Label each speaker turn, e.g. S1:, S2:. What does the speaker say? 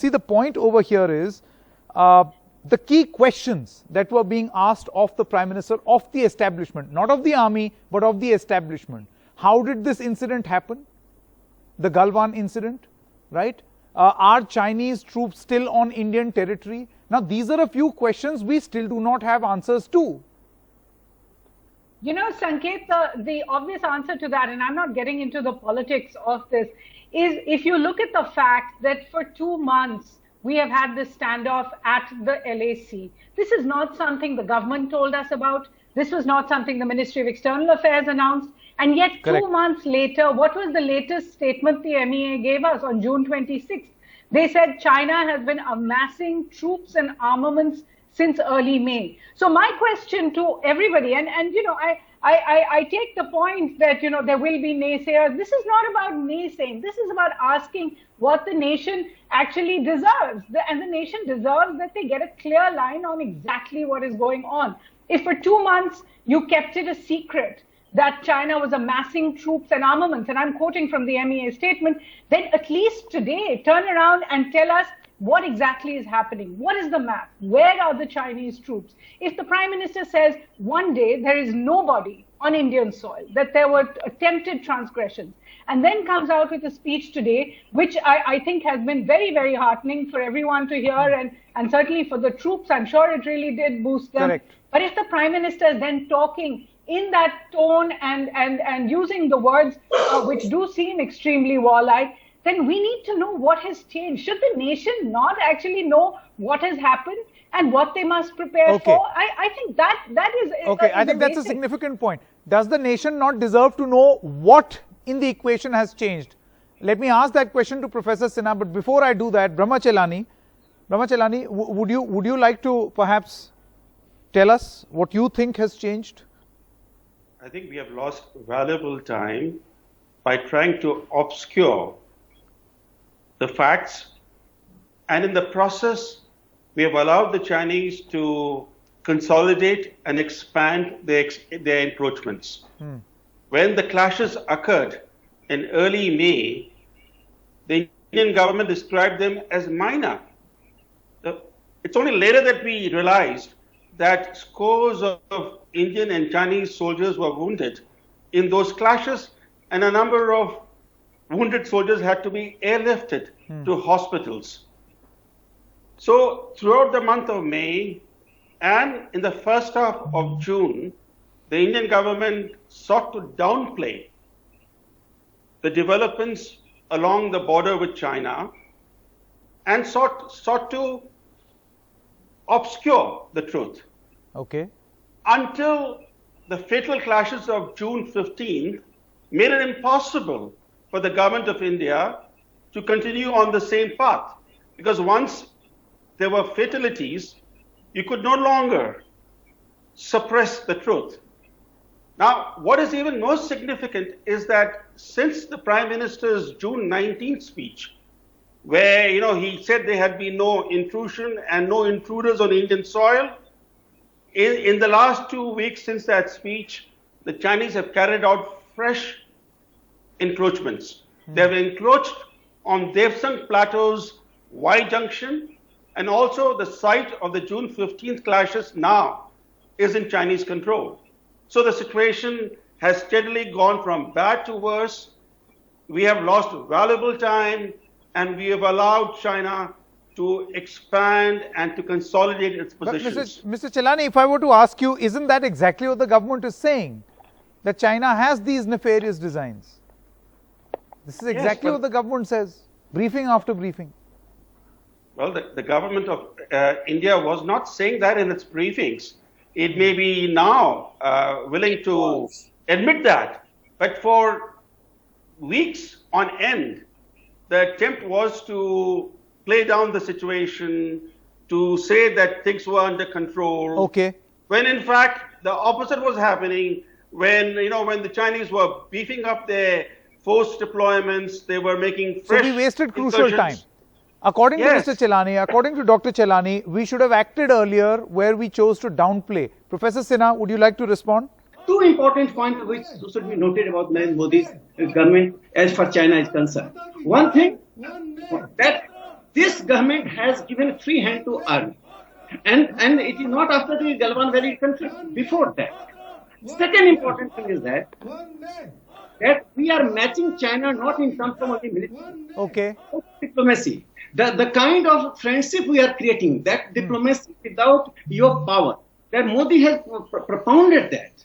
S1: See, the point over here is the key questions that were being asked of the Prime Minister, of the establishment, not of the army, but of the establishment. How did this incident happen? The Galwan incident, right? Are Chinese troops still on Indian territory? Now, these are a few questions we still do not have answers to.
S2: You know, Sanket, the obvious answer to that, and I'm not getting into the politics of this, is if you look at the fact that for 2 months, we have had this standoff at the LAC. This is not something the government told us about. This was not something the Ministry of External Affairs announced. And yet,
S1: Correct.
S2: 2 months later, what was the latest statement the MEA gave us on June 26th? They said China has been amassing troops and armaments since early May. So my question to everybody, and you know, I take the point that, you know, there will be naysayers. This is not about naysaying. This is about asking what the nation actually deserves. And the nation deserves that they get a clear line on exactly what is going on. If for 2 months you kept it a secret that China was amassing troops and armaments, and I'm quoting from the MEA statement, then at least today turn around and tell us what exactly is happening. What is the map? Where are the Chinese troops? If the Prime Minister says one day there is nobody on Indian soil, that there were attempted transgressions, and then comes out with a speech today, which I think has been very, very heartening for everyone to hear, and certainly for the troops, I'm sure it really did boost them.
S1: Correct.
S2: But if the Prime Minister is then talking in that tone and using the words which do seem extremely warlike, then we need to know what has changed. Should the nation not actually know what has happened and what they must prepare for? I think that is...
S1: Okay, I think that's a significant point. Does the nation not deserve to know what in the equation has changed? Let me ask that question to Professor Sinha, but before I do that, Brahmachelani, would you like to perhaps tell us what you think has changed?
S3: I think we have lost valuable time by trying to obscure the facts, and in the process, we have allowed the Chinese to consolidate and expand their encroachments. When the clashes occurred in early May, the Indian government described them as minor. It's only later that we realized that scores of Indian and Chinese soldiers were wounded in those clashes, and a number of wounded soldiers had to be airlifted to hospitals. So throughout the month of May and in the first half of June, the Indian government sought to downplay the developments along the border with China and sought to obscure the truth.
S1: Okay.
S3: Until the fatal clashes of June 15th made it impossible for the government of India to continue on the same path. Because once there were fatalities, you could no longer suppress the truth. Now, what is even more significant is that since the Prime Minister's June 19th speech, where he said there had been no intrusion and no intruders on Indian soil, in the last 2 weeks since that speech, the Chinese have carried out fresh encroachments. They have encroached on Devsang Plateau's Y junction, and also the site of the June 15th clashes now is in Chinese control. So the situation has steadily gone from bad to worse. We have lost valuable time, and we have allowed China to expand and to consolidate its positions.
S1: But Mr. Chelani, if I were to ask you, isn't that exactly what the government is saying? That China has these nefarious designs. This is exactly what the government says, briefing after briefing.
S3: Well, the government of India was not saying that in its briefings. It may be now willing to admit that. But for weeks on end, the attempt was to play down the situation, to say that things were under control.
S1: Okay.
S3: When in fact, the opposite was happening. When the Chinese were beefing up their force deployments, they were making fresh...
S1: So we wasted crucial time. According to Mr. Chelani, according to Dr. Chelani, we should have acted earlier where we chose to downplay. Professor Sinha, would you like to respond?
S4: Two important points which should be noted about Narendra Modi's government as far as China is concerned. One thing, that This government has given free hand to army. And it is not after the Galwan Valley conflict, before that. Second important thing is that we are matching China not in terms of only military,
S1: Okay.
S4: diplomacy. The kind of friendship we are creating, that diplomacy without your power, that Modi has propounded that.